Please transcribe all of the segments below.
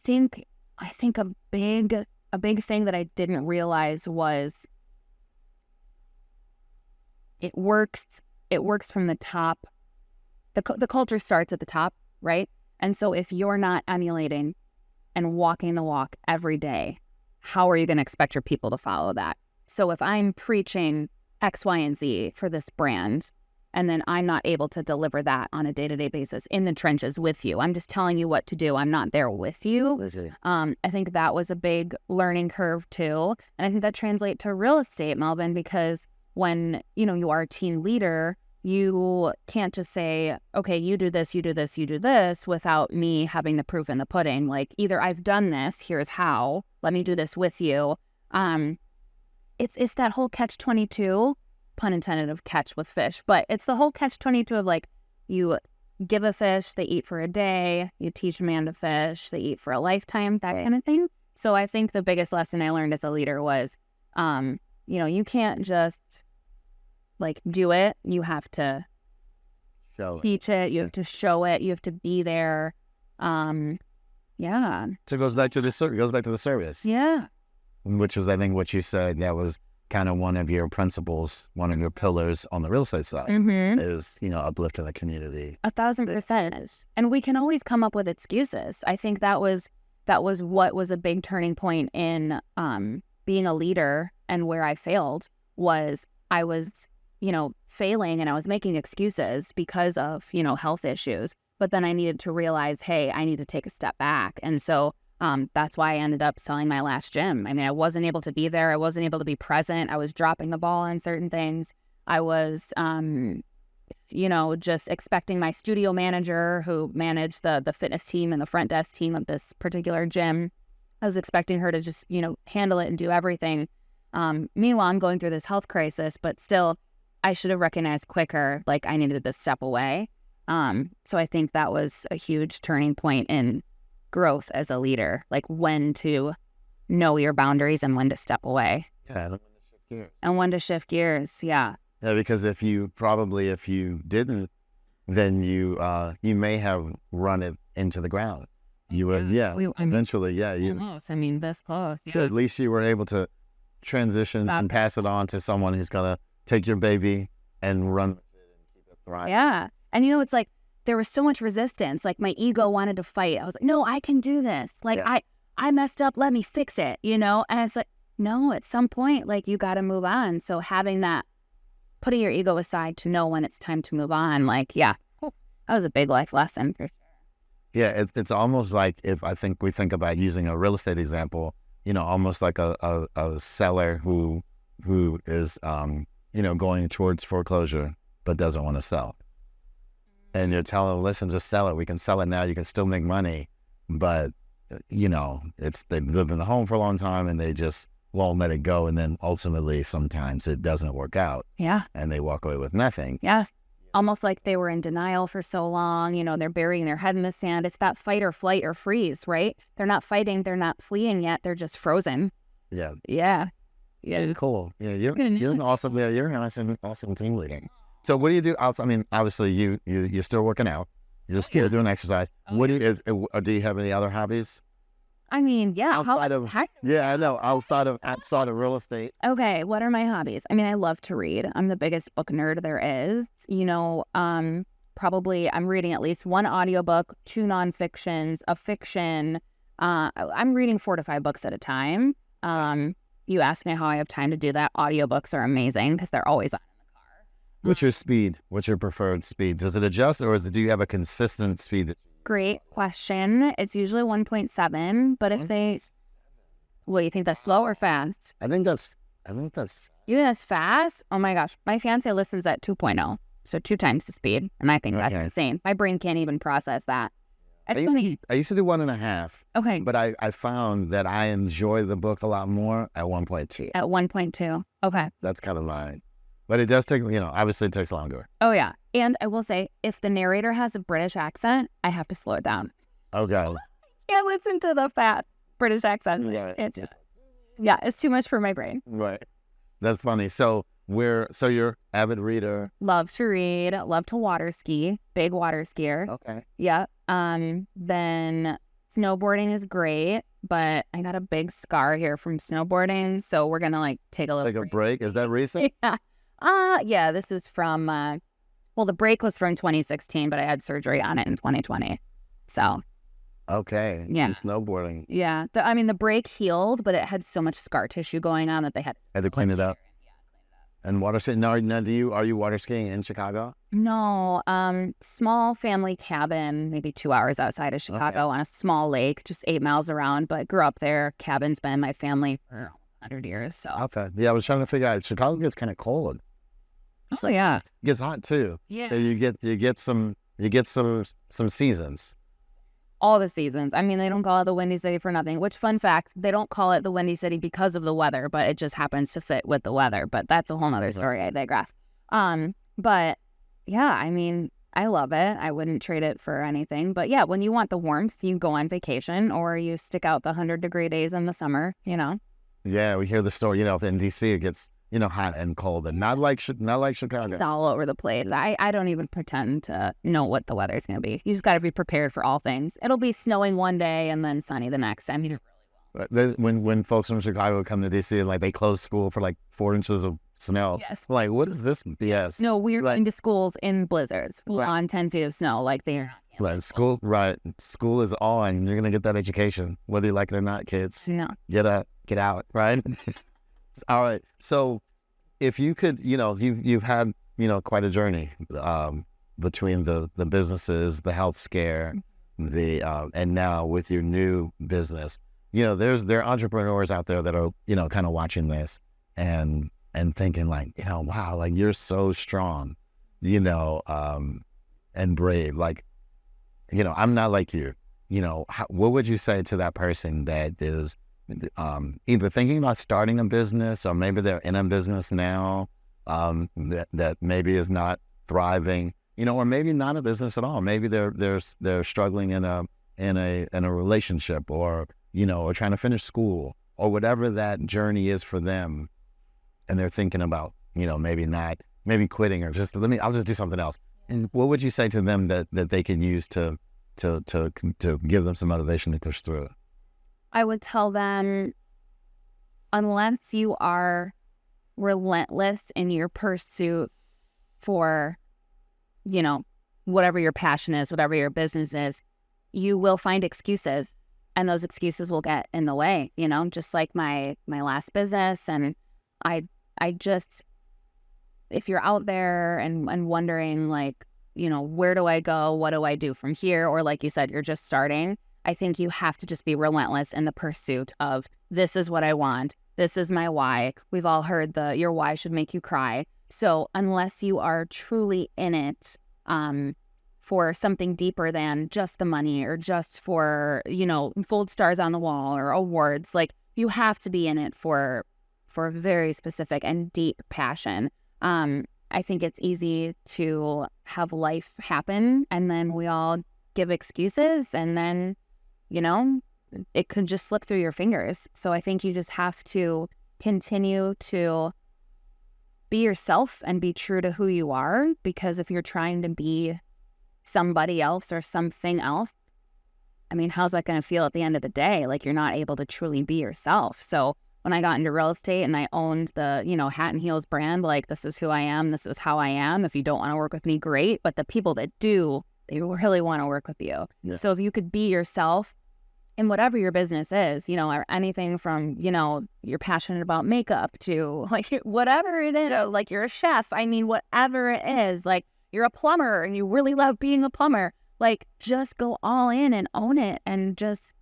I think a big thing that I didn't realize was it works from the top. The culture starts at the top, right? And so if you're not emulating and walking the walk every day, how are you going to expect your people to follow that? So if I'm preaching X, Y, and Z for this brand, and then I'm not able to deliver that on a day-to-day basis in the trenches with you, I'm just telling you what to do, I'm not there with you. I think that was a big learning curve too. And I think that translates to real estate, Melvin, because when, you are a team leader, you can't just say, okay, you do this, you do this, you do this, without me having the proof in the pudding. Like, either I've done this, here's how, let me do this with you. It's that whole catch-22, pun intended, of catch with fish, but it's the whole catch-22 of like, you give a fish, they eat for a day, you teach a man to fish, they eat for a lifetime, that kind of thing. So I think the biggest lesson I learned as a leader was, you can't just like do it. You have to teach it. You have to show it. You have to be there. Yeah. So it goes back to the service. Yeah. Which is, I think, what you said. That was kind of one of your principles, one of your pillars on the real estate side is, uplifting the community. 1,000%. And we can always come up with excuses. I think that was what was a big turning point in being a leader, and where I failed was I was failing and I was making excuses because of, health issues. But then I needed to realize, hey, I need to take a step back. And so that's why I ended up selling my last gym. I mean, I wasn't able to be there. I wasn't able to be present. I was dropping the ball on certain things. I was, just expecting my studio manager, who managed the fitness team and the front desk team of this particular gym. I was expecting her to just, handle it and do everything. Meanwhile, I'm going through this health crisis, but still, I should have recognized quicker, like, I needed to step away. So I think that was a huge turning point in growth as a leader, like when to know your boundaries and when to step away. Yeah, and when to shift gears. Yeah. Yeah, because if you didn't, then you may have run it into the ground. You would, eventually, almost. I mean, this close. Yeah. So at least you were able to transition and pass it on to someone who's gonna take your baby and run with it and keep it thriving. Yeah, and it's like there was so much resistance. Like, my ego wanted to fight. I was like, no, I can do this. Like, I messed up. Let me fix it. And it's like, no, at some point, like, you got to move on. So having that, putting your ego aside to know when it's time to move on, like, yeah, that was a big life lesson for sure. Yeah, it's almost like, if I think we think about using a real estate example, almost like a seller who is going towards foreclosure but doesn't want to sell. And you're telling them, listen, just sell it. We can sell it now. You can still make money. But, they've lived in the home for a long time and they just won't let it go. And then ultimately, sometimes it doesn't work out. Yeah. And they walk away with nothing. Yes. Almost like they were in denial for so long. They're burying their head in the sand. It's that fight or flight or freeze, right? They're not fighting. They're not fleeing yet. They're just frozen. Yeah. Yeah. Yeah. Cool. Yeah. You're an awesome. Yeah. You're an awesome team leader. So what do you do outside? I mean, obviously you're still working out. You're still doing exercise. Do you have any other hobbies? I mean, yeah. Outside of real estate. Okay, what are my hobbies? I mean, I love to read. I'm the biggest book nerd there is. Probably I'm reading at least one audiobook, 2 nonfictions, a fiction. I'm reading 4 to 5 books at a time. You ask me how I have time to do that. Audiobooks are amazing because they're always on. What's your speed? What's your preferred speed? Does it adjust, or do you have a consistent speed? Great question. It's usually 1.7, but if they... What, you think that's slow or fast? I think that's... You think that's fast? Oh my gosh. My fiance listens at 2.0, so 2 times the speed, and I think that's insane. My brain can't even process that. I used to do 1.5. Okay. But I found that I enjoy the book a lot more at 1.2. At 1.2. Okay. That's kind of mine. But it does take, obviously it takes longer. Oh, yeah. And I will say, if the narrator has a British accent, I have to slow it down. Okay. I can't listen to the fat British accent. Yeah. It's too much for my brain. Right. That's funny. So you're avid reader. Love to read. Love to water ski. Big water skier. Okay. Yeah. Then Snowboarding is great, but I got a big scar here from snowboarding, so we're gonna like take a little Take a break. Is that recent? Yeah. Yeah, this is from well, the break was from 2016, but I had surgery on it in 2020. So Okay. Yeah. Snowboarding. yeah, the break healed, but it had so much scar tissue going on that they had Had to clean it up. And water skiing. Now, are you water skiing in Chicago? No, small family cabin, maybe 2 hours outside of Chicago on a small lake, just 8 miles around, but grew up there. Cabin's been in my family for 100 years, so. Okay. Yeah, I was trying to figure out. Chicago gets kind of cold. So yeah. It gets hot too. Yeah. So you get some seasons. All the seasons. I mean, they don't call it the Windy City for nothing, which, fun fact, they don't call it the Windy City because of the weather, but it just happens to fit with the weather. But that's a whole nother story. I digress. But yeah, I mean, I love it. I wouldn't trade it for anything. But yeah, when you want the warmth, you go on vacation or you stick out the 100-degree days in the summer, you know? Yeah, we hear the story. You know, in DC it gets hot and cold, and not like Chicago. It's all over the place. I don't even pretend to know what the weather is going to be. You just got to be prepared for all things. It'll be snowing one day and then sunny the next. I mean, it really will. When folks from Chicago come to DC and like they close school for like 4 inches of snow, Yes. like what is this BS? No, we're Like- going to schools in blizzards, on 10 feet of snow. Like they're Right, school is on. You're gonna get that education, whether you like it or not, kids. no. Get out, right? All right. So if you could, you've had, quite a journey between the businesses, the health scare, and now with your new business, there are entrepreneurs out there that are, kind of watching this and thinking like, wow, like you're so strong, and brave. Like, I'm not like you. What would you say to that person that is either thinking about starting a business or maybe they're in a business now that maybe is not thriving, or maybe not a business at all. Maybe they're struggling in a relationship or trying to finish school or whatever that journey is for them, and they're thinking about maybe quitting or I'll just do something else. And what would you say to them that they can use to give them some motivation to push through it? I would tell them, unless you are relentless in your pursuit for, whatever your passion is, whatever your business is, you will find excuses, and those excuses will get in the way, just like my last business. And I just, if you're out there and wondering like, where do I go? What do I do from here? Or like you said, you're just starting. I think you have to just be relentless in the pursuit of, this is what I want. This is my why. We've all heard your why should make you cry. So unless you are truly in it for something deeper than just the money or just for, gold stars on the wall or awards, like you have to be in it for a very specific and deep passion. I think it's easy to have life happen and then we all give excuses and then it could just slip through your fingers. So I think you just have to continue to be yourself and be true to who you are, because if you're trying to be somebody else or something else, I mean, how's that going to feel at the end of the day? Like you're not able to truly be yourself. So when I got into real estate and I owned the, Hat and Heels brand, like this is who I am, this is how I am. If you don't want to work with me, great. But the people that do, they really want to work with you. Yeah. So if you could be yourself in whatever your business is, or anything from, you're passionate about makeup to like whatever it is, like you're a chef. I mean, whatever it is, like you're a plumber and you really love being a plumber, like just go all in and own it and just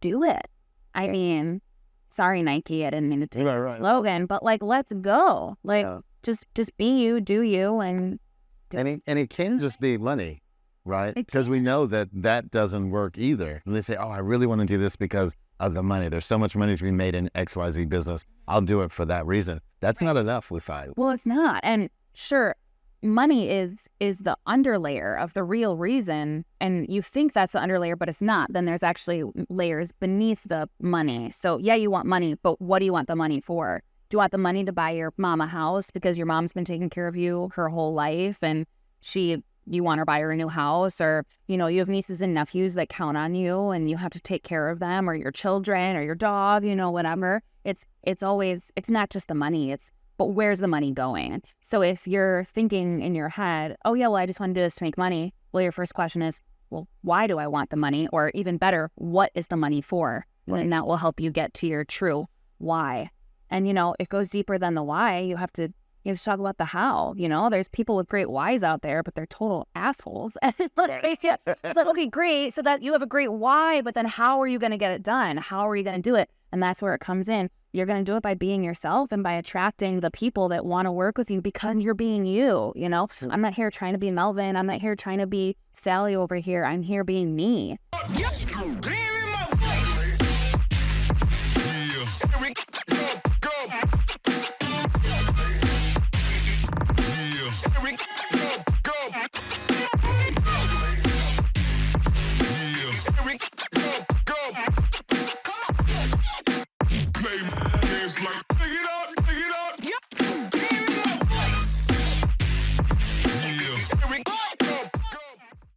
do it. I mean, sorry, Nike, I didn't mean to take Logan, but like, let's go. Like, just be you, do you, and it can just be money, right? Because we know that doesn't work either. And they say, oh, I really want to do this because of the money. There's so much money to be made in XYZ business. I'll do it for that reason. That's not enough, we find. Well, it's not. And sure, money is the underlayer of the real reason, and you think that's the underlayer, but it's not. Then there's actually layers beneath the money. So yeah, you want money, but what do you want the money for? Do you want the money to buy your mom a house because your mom's been taking care of you her whole life and she you want to buy her a new house, or, you know, you have nieces and nephews that count on you and you have to take care of them, or your children or your dog, you know, whatever. It's always, it's not just the money, but where's the money going? So if you're thinking in your head, oh yeah, well, I just want to do this to make money. Well, your first question is, well, why do I want the money? Or even better, what is the money for? Right. And that will help you get to your true why. And, you know, it goes deeper than the why. You have to talk about the how. You know, there's people with great whys out there, but they're total assholes. It's like, okay, great. So that you have a great why, but then how are you going to get it done? How are you going to do it? And that's where it comes in. You're going to do it by being yourself and by attracting the people that want to work with you because you're being you, you know? I'm not here trying to be Melvin. I'm not here trying to be Sally over here. I'm here being me.